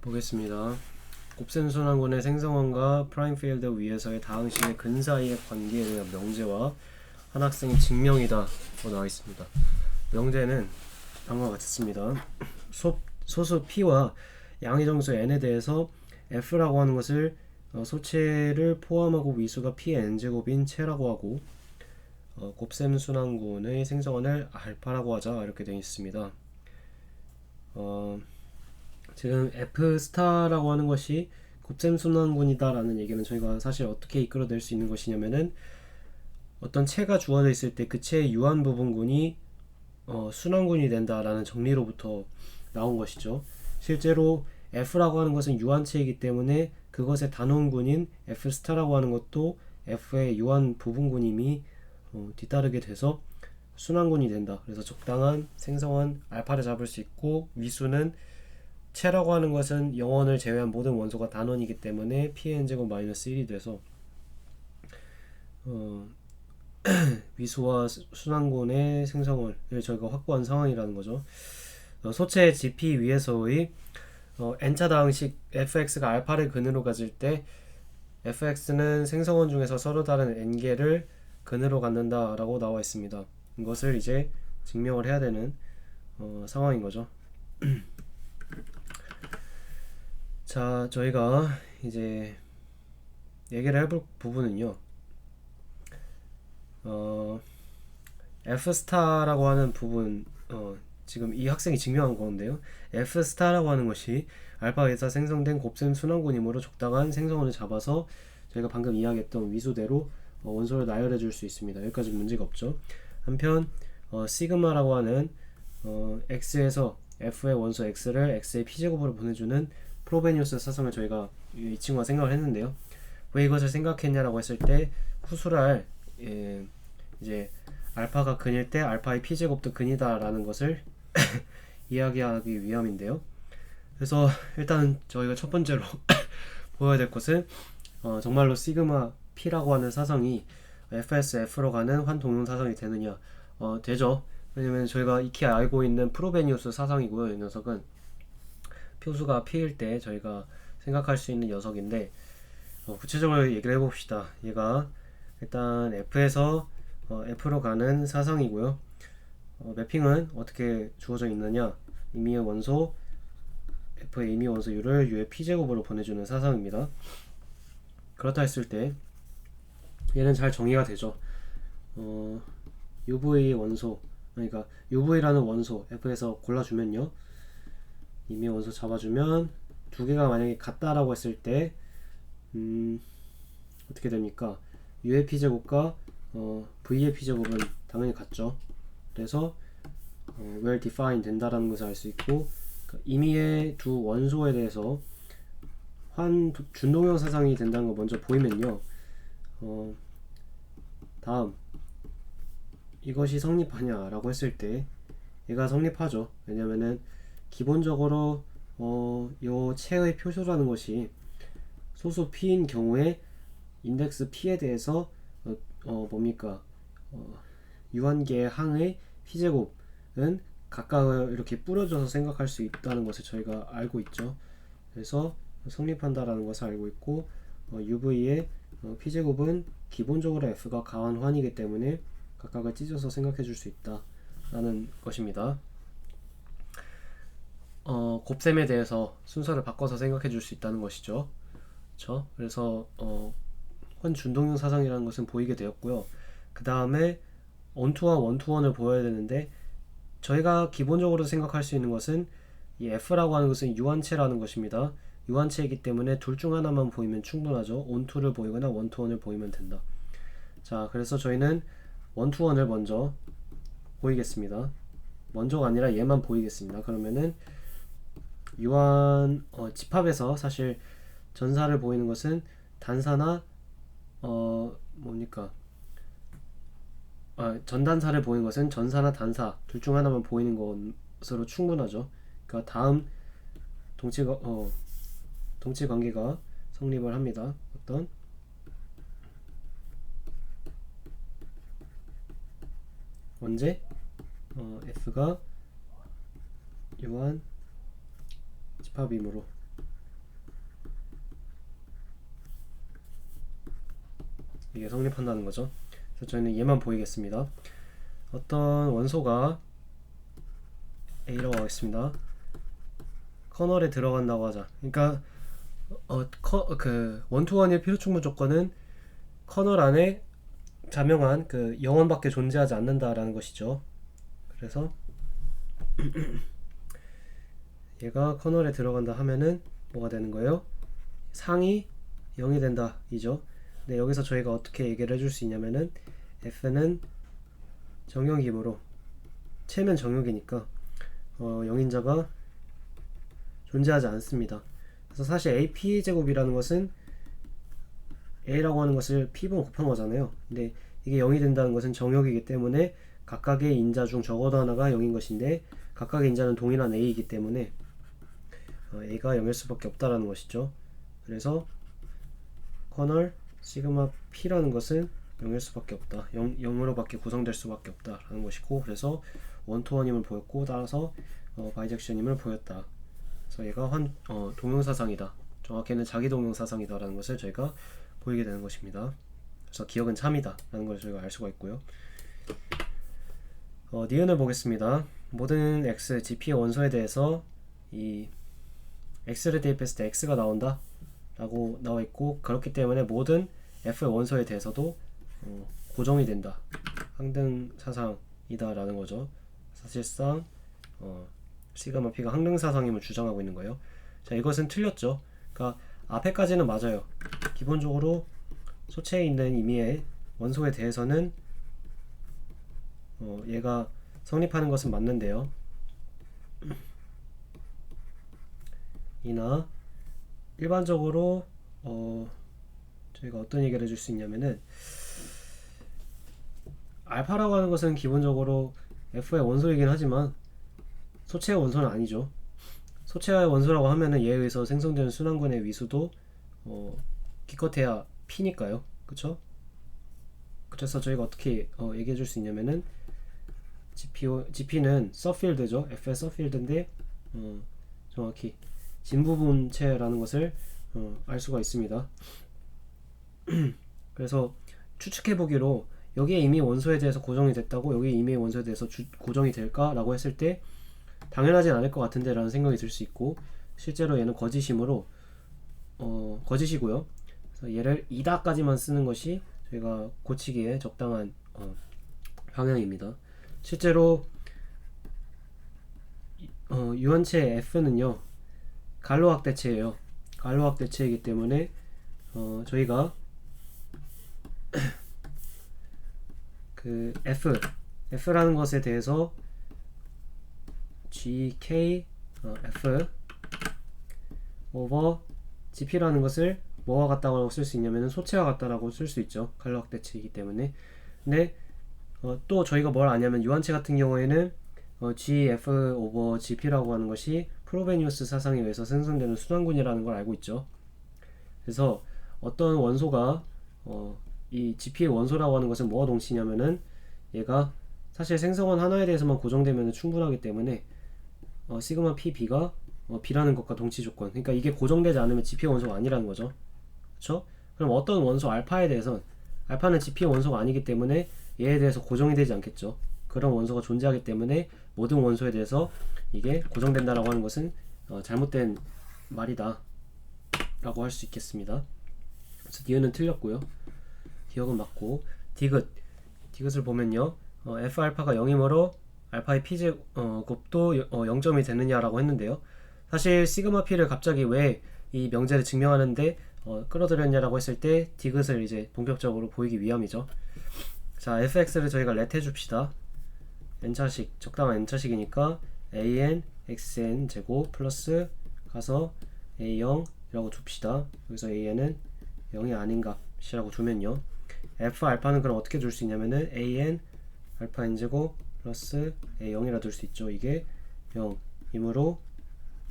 보겠습니다. 곱셈 순환군의 생성원과 프라임 필드 위에서의 다항식의 근 사이의 관계에 대한 명제와 한 학생의 증명이다 나와 있습니다. 명제는 다음과 같습니다. 소수 p와 양의 정수 n에 대해서 f라고 하는 것을 소체를 포함하고 위수가 p의 n제곱인 체라고 하고 곱셈 순환군의 생성원을 알파라고 하자, 이렇게 되어 있습니다. 지금 f 스타라고 하는 것이 곱셈 순환군이다 라는 얘기는 저희가 사실 어떻게 이끌어낼 수 있는 것이냐면은, 어떤 체가 주어져 있을 때 그 체의 유한 부분군이 순환군이 된다라는 정리로부터 나온 것이죠. 실제로 f라고 하는 것은 유한체이기 때문에 그것의 단원군인 f 스타라고 하는 것도 f의 유한 부분군임이 뒤따르게 돼서 순환군이 된다. 그래서 적당한 생성원 알파를 잡을 수 있고, 위수는 체라고 하는 것은 0원을 제외한 모든 원소가 단원이기 때문에 pn제곱 마이너스 1이 돼서 위수와 순환군의 생성원을 저희가 확보한 상황이라는 거죠. 소체 GP 위에서의 n차 다항식 fx가 알파를 근으로 가질 때 fx는 생성원 중에서 서로 다른 n개를 근으로 갖는다 라고 나와 있습니다. 이것을 이제 증명을 해야 되는 상황인 거죠. 자, 저희가 이제 얘기를 해볼 부분은요, f 스타라고 하는 부분, 지금 이 학생이 증명한 건데요, f 스타라고 하는 것이 알파에서 생성된 곱셈 순환군이므로 적당한 생성원을 잡아서 저희가 방금 이야기했던 위수대로 원소를 나열해 줄 수 있습니다. 여기까지 문제가 없죠. 한편 시그마라고 하는 x에서 f의 원소 x를 x의 p제곱으로 보내주는 프로베니우스 사성을 저희가 이 친구가 생각을 했는데요, 왜 이것을 생각했냐라고 했을 때 후술할 이제 알파가 근일 때 알파의 p제곱도 근이다 라는 것을 이야기하기 위함인데요. 그래서 일단 저희가 첫 번째로 보여야 될 것은 정말로 시그마 p라고 하는 사성이 fsf로 가는 환동용 사성이 되느냐. 되죠. 왜냐면 저희가 익히 알고 있는 프로베니우스 사성이고요. 이 녀석은 표수가 p일 때 저희가 생각할 수 있는 녀석인데, 구체적으로 얘기를 해봅시다. 얘가 일단 f에서 f로 가는 사성이고요. 매핑은 어떻게 주어져 있느냐, 임의의 원소 f의 임의 원소율을 u의 p제곱으로 보내주는 사성입니다. 그렇다 했을 때 얘는 잘 정의가 되죠. uv 원소, 그러니까 uv라는 원소 f에서 골라주면요, 임의 원소 잡아주면 두 개가 만약에 같다라고 했을 때 어떻게 됩니까? u의 p제곱과 v의 p제곱은 당연히 같죠. 그래서 well defined 된다라는 것을 알 수 있고, 임의의 두 원소에 대해서 준동형 사상이 된다는 거 먼저 보이면요, 다음 이것이 성립하냐라고 했을 때 얘가 성립하죠. 왜냐면은 기본적으로 요 체의 표수라는 것이 소수 p인 경우에 인덱스 p에 대해서 뭡니까, 유한계의 항의 p제곱은 각각 이렇게 뿌려져서 생각할 수 있다는 것을 저희가 알고 있죠. 그래서 성립한다라는 것을 알고 있고, UV의 p제곱은 기본적으로 f가 가한 환이기 때문에 각각을 찢어서 생각해 줄 수 있다 라는 것입니다. 곱셈에 대해서 순서를 바꿔서 생각해 줄 수 있다는 것이죠. 그렇죠? 그래서 환준동형 사상이라는 것은 보이게 되었고요. 그 다음에 onto와 one-to-one을 보여야 되는데, 저희가 기본적으로 생각할 수 있는 것은 이 f라고 하는 것은 유한체라는 것입니다. 유한체이기 때문에 둘 중 하나만 보이면 충분하죠. onto를 보이거나 one-to-one을 보이면 된다. 자, 그래서 저희는 one-to-one을 먼저 보이겠습니다. 먼저가 아니라 얘만 보이겠습니다. 그러면은 유한 집합에서 사실 전사를 보이는 것은 단사나 뭡니까, 전단사를 보이는 것은 전사나 단사 둘 중 하나만 보이는 것으로 충분하죠. 그러니까 다음 동치 관계가 성립을 합니다. 어떤 언제 f가 유한 집합이므로 이게 성립한다는 거죠. 그래서 저희는 얘만 보이겠습니다. 어떤 원소가 A라고 하겠습니다. 커널에 들어간다고 하자. 그러니까 원투원의 필요충분 조건은 커널 안에 자명한 그 영원밖에 존재하지 않는다라는 것이죠. 그래서 얘가 커널에 들어간다 하면은 뭐가 되는 거예요? 상이 0이 된다 이죠. 근데 여기서 저희가 어떻게 얘기를 해줄 수 있냐면은 F는 정역이므로 체면 정역이니까 영인자가 존재하지 않습니다. 그래서 사실 AP제곱이라는 것은 A라고 하는 것을 P분 곱한 거잖아요. 근데 이게 0이 된다는 것은 정역이기 때문에 각각의 인자 중 적어도 하나가 0인 것인데 각각의 인자는 동일한 A이기 때문에 A가 0일 수밖에 없다라는 것이죠. 그래서 커널 시그마 P라는 것은 0일 수밖에 없다. 0으로밖에 구성될 수밖에 없다라는 것이고, 그래서 원투원임을 보였고, 따라서 바이젝션임을 보였다. 그래서 얘가 동용사상이다. 정확히는 자기 동용사상이다 라는 것을 저희가 보이게 되는 것입니다. 그래서 기억은 참이다 라는 걸 저희가 알 수가 있고요. 니은을 보겠습니다. 모든 x, GP의 원소에 대해서 이 x를 대입했을 때 x가 나온다 라고 나와 있고, 그렇기 때문에 모든 f의 원소에 대해서도 고정이 된다, 항등사상이다 라는 거죠. 사실상 시그마 P가 항등사상임을 주장하고 있는 거예요. 자, 이것은 틀렸죠. 그러니까 앞에까지는 맞아요. 기본적으로 소체에 있는 임의의 원소에 대해서는 얘가 성립하는 것은 맞는데요. 이나 일반적으로 저희가 어떤 얘기를 해줄 수 있냐면은 알파라고 하는 것은 기본적으로 F의 원소이긴 하지만 소체의 원소는 아니죠. 소체의 원소라고 하면은 얘에 의해서 생성되는 순환군의 위수도 기껏해야 P니까요. 그쵸? 그래서 저희가 어떻게 얘기해 줄 수 있냐면은 GP는 서필드죠. F의 서필드인데 정확히 진부분체라는 것을 알 수가 있습니다. 그래서 추측해보기로 여기에 이미 원소에 대해서 고정이 됐다고 여기 이미 원소에 대해서 고정이 될까? 라고 했을 때 당연하진 않을 것 같은데 라는 생각이 들 수 있고, 실제로 얘는 거짓이므로 거짓이고요. 그래서 얘를 이다까지만 쓰는 것이 저희가 고치기에 적당한 방향입니다. 실제로 유한체 F는요 갈로학 대체예요. 갈로학 대체이기 때문에 저희가 그 F라는 것에 대해서 GK F 오버 GP라는 것을 뭐와 같다고 쓸 수 있냐면 소체와 같다라고 쓸 수 있죠. 갈로학 대체이기 때문에. 근데 또 저희가 뭘 아냐면 유한체 같은 경우에는 GF 오버 GP라고 하는 것이 프로베니우스 사상에 의해서 생성되는 순환군이라는 걸 알고 있죠. 그래서 어떤 원소가 이 GP의 원소라고 하는 것은 뭐와 동치냐면은 얘가 사실 생성원 하나에 대해서만 고정되면 충분하기 때문에 시그마 PB가 B라는 것과 동치 조건, 그러니까 이게 고정되지 않으면 GP의 원소가 아니라는 거죠. 그렇죠? 그럼 어떤 원소 알파에 대해선 알파는 GP의 원소가 아니기 때문에 얘에 대해서 고정이 되지 않겠죠. 그런 원소가 존재하기 때문에 모든 원소에 대해서 이게 고정된다라고 하는 것은 잘못된 말이다 라고 할 수 있겠습니다. 그래서 니은은 틀렸고요. 기억은 맞고, 디귿을 보면요 F알파가 0이므로 알파의 P제곱도 0점이 되느냐라고 했는데요. 사실 시그마 P를 갑자기 왜 이 명제를 증명하는데 끌어들였냐라고 했을 때 디귿을 이제 본격적으로 보이기 위함이죠. 자, fx를 저희가 렛 해줍시다. n차식, 적당한 n차식이니까 an xn 제곱 플러스 가서 a0 이라고 둡시다. 여기서 an은 0이 아닌 값이라고 두면요, f 알파는 그럼 어떻게 줄 수 있냐면은 an 알파 n 제곱 플러스 a0이라 둘 수 있죠. 이게 0이므로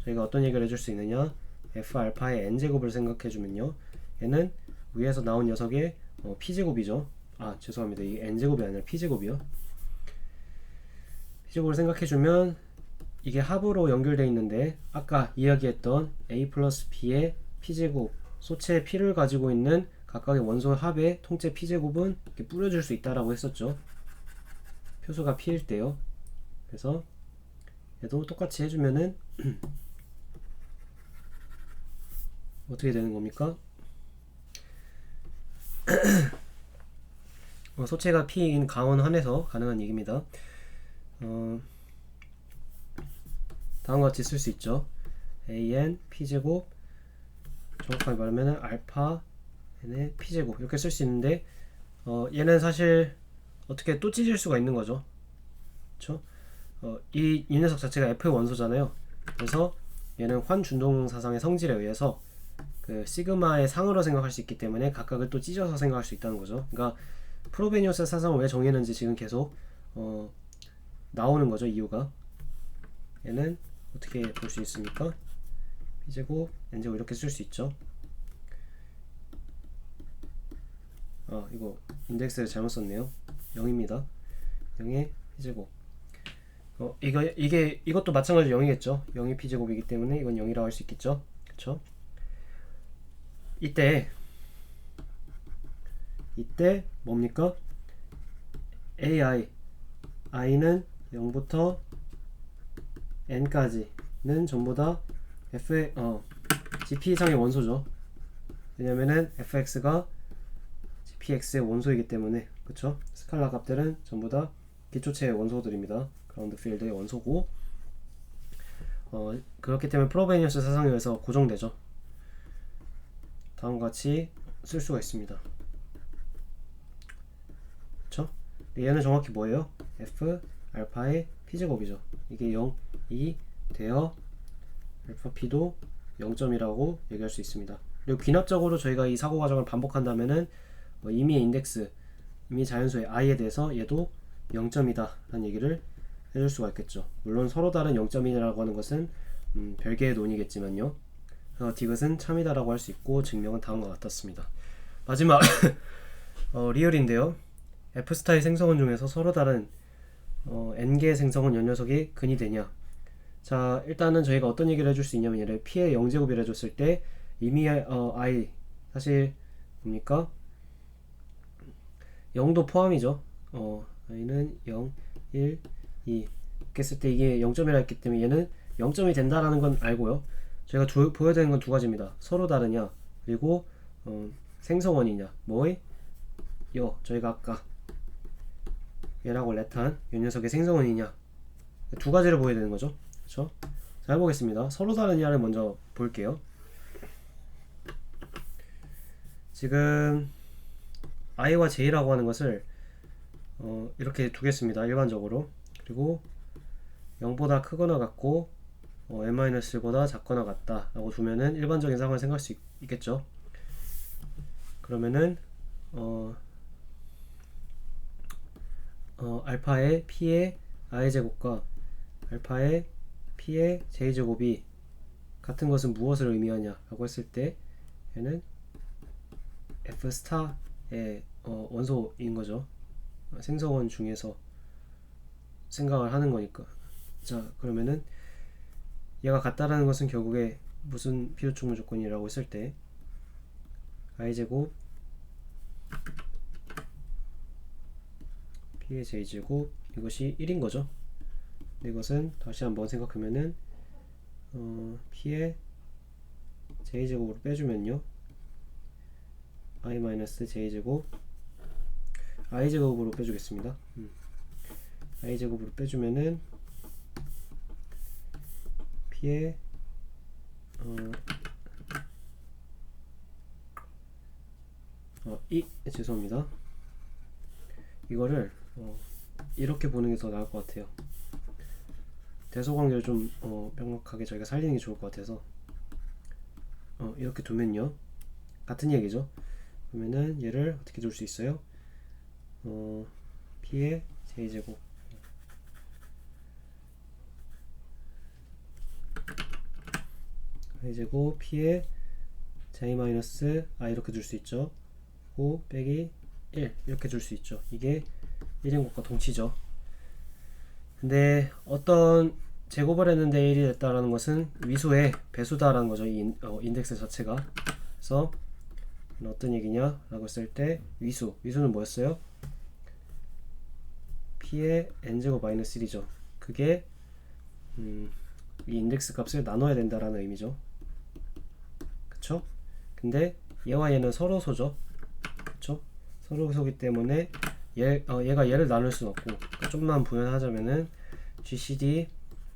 저희가 어떤 얘기를 해줄 수 있느냐, f 알파의 n 제곱을 생각해주면요, 얘는 위에서 나온 녀석의 p 제곱이죠. 아, 죄송합니다. 이 n 제곱이 아니라 p 제곱이요. p 제곱을 생각해주면 이게 합으로 연결되어 있는데 아까 이야기했던 a 플러스 b의 p 제곱, 소체의 p를 가지고 있는 각각의 원소 합의 통째 p제곱은 이렇게 뿌려줄 수 있다라고 했었죠. 표수가 p일 때요. 그래서 얘도 똑같이 해주면은 어떻게 되는 겁니까? 소체가 p인 가원 한에서 가능한 얘기입니다. 다음과 같이 쓸 수 있죠. an p제곱, 정확하게 말하면 알파 n의 p제곱 이렇게 쓸 수 있는데 얘는 사실 어떻게 또 찢을 수가 있는 거죠. 그쵸? 이 녀석 자체가 F의 원소잖아요. 그래서 얘는 환준동사상의 성질에 의해서 그 시그마의 상으로 생각할 수 있기 때문에 각각을 또 찢어서 생각할 수 있다는 거죠. 그러니까 프로베니우스 사상을 왜 정했는지 지금 계속 나오는 거죠. 이유가. 얘는 어떻게 볼 수 있습니까? B제곱, N제곱 이렇게 쓸 수 있죠. 이거 인덱스를 잘못 썼네요. 0입니다. 0의 B제곱. 이것도 마찬가지로 0이겠죠. 0이 B제곱이기 때문에 이건 0이라고 할 수 있겠죠. 그쵸? 이때 뭡니까? i는 0부터 n까지는 전부 다 gp 이상의 원소죠. 왜냐면은 fx가 gpx의 원소이기 때문에. 그쵸? 스칼라 값들은 전부 다 기초체의 원소들입니다. 그라운드 필드의 원소고, 그렇기 때문에 프로베니우스 사상에 의해서 고정되죠. 다음과 같이 쓸 수가 있습니다. 그쵸? 얘는 정확히 뭐예요? f 알파의 p제곱이죠. 이게 0, 2 되어 알파 p도 0점이라고 얘기할 수 있습니다. 그리고 귀납적으로 저희가 이 사고 과정을 반복한다면은 임의의 인덱스, 임의 자연수의 i에 대해서 얘도 0점이다 라는 얘기를 해줄 수가 있겠죠. 물론 서로 다른 0점이라고 하는 것은 별개의 논이겠지만요. 디귿은 참이다 라고 할 수 있고, 증명은 다음과 같았습니다. 마지막 리얼인데요. F스타의 생성원 중에서 서로 다른 n개의 생성원 요 녀석이 근이 되냐. 자, 일단은 저희가 어떤 얘기를 해줄 수 있냐면, 얘를 p의 0제곱이라 해줬을 때 이미 i 사실 뭡니까? 0도 포함이죠. i는 0, 1, 2 이렇게 했을 때 이게 0점이라 했기 때문에 얘는 0점이 된다라는 건 알고요. 저희가 보여야 되는 건 두 가지입니다. 서로 다르냐, 그리고 생성원이냐. 뭐의? 저희가 아까 얘라고 렛한 이 녀석의 생성원이냐, 두 가지를 보여야 되는 거죠. 그렇죠? 자, 해보겠습니다. 서로 다르냐를 먼저 볼게요. 지금 i와 j라고 하는 것을 이렇게 두겠습니다. 일반적으로. 그리고 0보다 크거나 같고 n-1보다 작거나 같다 라고 두면은 일반적인 상황을 생각할 수 있겠죠. 그러면은 알파의 p의 i제곱과 알파의 p의 j제곱이 같은 것은 무엇을 의미하냐 라고 했을 때 얘는 f 스타의 원소인 거죠. 생성원 중에서 생각을 하는 거니까. 자, 그러면은 얘가 같다라는 것은 결국에 무슨 비호축물 조건이라고 했을 때 i제곱 p의 j제곱 이것이 1인 거죠. 이것은 다시 한번 생각하면은 p의 j제곱으로 빼주면요, i-j제곱 i제곱으로 빼주겠습니다. i제곱으로 빼주면은 p의 죄송합니다. 이거를 이렇게 보는 게 더 나을 것 같아요. 대소관계를 좀 명확하게 저희가 살리는 게 좋을 것 같아서 이렇게 두면요, 같은 얘기죠. 그러면은 얘를 어떻게 둘 수 있어요? p의 j제곱 i제곱 p의 j-i 이렇게 둘 수 있죠. 5 빼기 1 이렇게 둘 수 있죠. 이게 1인 것과 동치죠. 근데 어떤 제곱을 했는데 1이 됐다라는 것은 위수의 배수다라는 거죠. 이 인덱스 자체가. 그래서 어떤 얘기냐 라고 했을 때 위수는 뭐였어요? p의 n제곱 마이너스 1이죠. 그게 이 인덱스 값을 나눠야 된다라는 의미죠. 그쵸? 근데 얘와 얘는 서로소죠. 그쵸? 서로소기 때문에 얘가 얘를 나눌 수는 없고, 그러니까 좀만 부연하자면은 GCD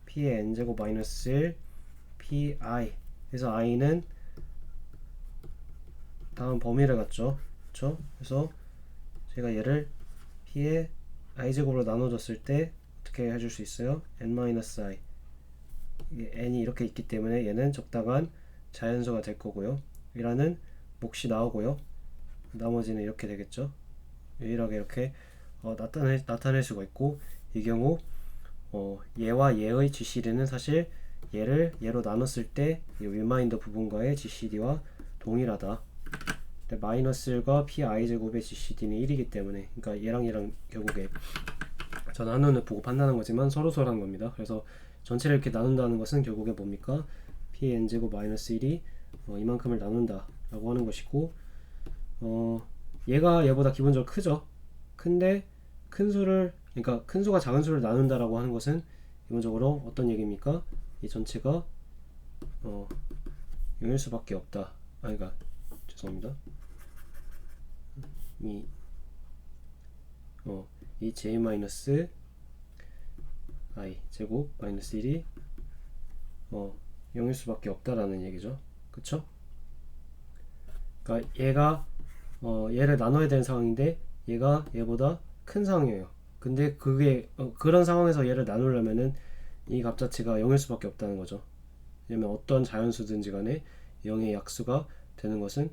p의 n제곱 마이너스 1 pi, 그래서 i는 다음 범위를 갖죠. 그쵸? 그래서 제가 얘를 p의 i제곱으로 나눠줬을 때 어떻게 해줄 수 있어요? n-i, n이 이렇게 있기 때문에 얘는 적당한 자연수가 될 거고요. 이라는 몫이 나오고요. 나머지는 이렇게 되겠죠. 유일하게 이렇게 나타낼 수가 있고, 이 경우 얘와 얘의 GCD는 사실 얘로 나눴을 때 이 리마인더 부분과의 GCD와 동일하다. 근데 마이너스 1과 pi제곱의 GCD는 1이기 때문에, 그러니까 얘랑 결국에 저 나누는 보고 판단한 거지만 서로서라는 겁니다. 그래서 전체를 이렇게 나눈다는 것은 결국에 뭡니까? pn제곱 마이너스 1이 이만큼을 나눈다 라고 하는 것이고, 얘가 얘보다 기본적으로 크죠. 근데 큰 수를, 그러니까 큰 수가 작은 수를 나눈다 라고 하는 것은 기본적으로 어떤 얘기입니까? 이 전체가 0일 수밖에 없다. 그러니까 죄송합니다. 이 j 마이너스 i 제곱 마이너스 1이 0일 수밖에 없다라는 얘기죠. 그쵸? 그러니까 얘가 얘를 나눠야 되는 상황인데 얘가 얘보다 큰 상황이에요. 근데 그게 그런 상황에서 얘를 나누려면은 이 값 자체가 0일 수밖에 없다는 거죠. 왜냐면 어떤 자연수든지 간에 0의 약수가 되는 것은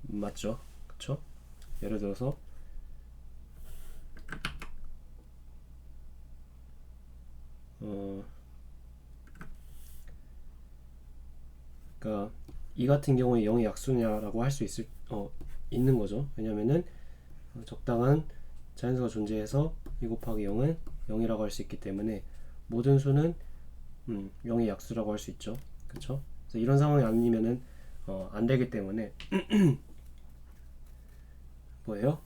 맞죠. 그쵸? 예를 들어서 그러니까 이 같은 경우에 0의 약수냐라고 할 수 있는 거죠. 왜냐면은 적당한 자연수가 존재해서 2 곱하기 0은 0이라고 할 수 있기 때문에 모든 수는 0의 약수라고 할 수 있죠. 그쵸? 그래서 이런 상황이 아니면은 안 되기 때문에 뭐예요?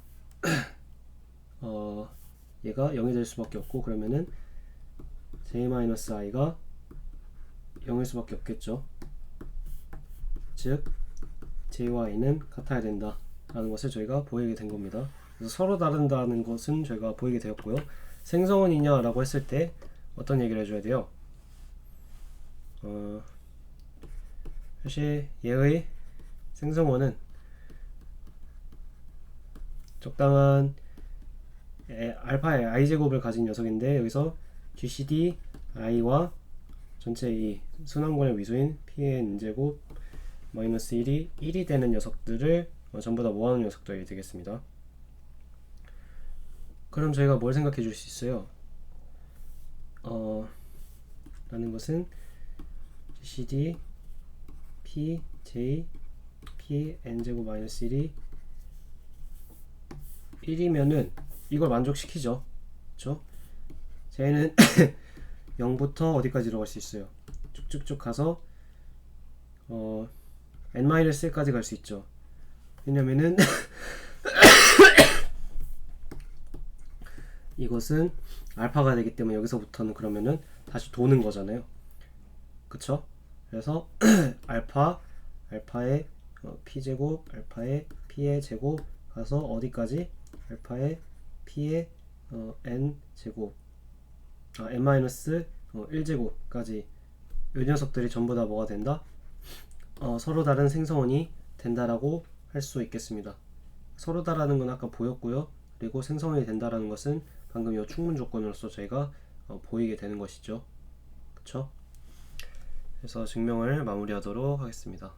얘가 0이 될 수밖에 없고, 그러면은 j-i가 0일 수밖에 없겠죠. 즉 j와 i는 같아야 된다 라는 것을 저희가 보이게 된 겁니다. 그래서 서로 다른다는 것은 저희가 보이게 되었고요. 생성원이냐 라고 했을 때 어떤 얘기를 해줘야 돼요? 사실 얘의 생성원은 적당한 알파의 i제곱을 가진 녀석인데, 여기서 GCD i와 전체 이 순환권의 위수인 pn제곱 마이너스 1이 되는 녀석들을 전부 다 모아놓은 녀석들이 되겠습니다. 그럼 저희가 뭘 생각해 줄 수 있어요? 라는 것은 GCD p j p n제곱 마이너스 1이 1이면은 이걸 만족시키죠. 그쵸? j는 0부터 어디까지 들어갈 수 있어요? 쭉쭉쭉 가서 n-1까지 갈 수 있죠. 왜냐면은 이것은 알파가 되기 때문에 여기서부터는 그러면은 다시 도는 거잖아요. 그쵸? 그래서 알파의 p제곱, 알파의 p의 제곱 가서 어디까지? 알파의 p의 n제곱, n-1제곱까지 이 녀석들이 전부 다 뭐가 된다? 서로 다른 생성원이 된다라고 할 수 있겠습니다. 서로 다라는 건 아까 보였고요. 그리고 생성원이 된다라는 것은 방금 이 충분 조건으로서 저희가 보이게 되는 것이죠. 그쵸? 그래서 증명을 마무리하도록 하겠습니다.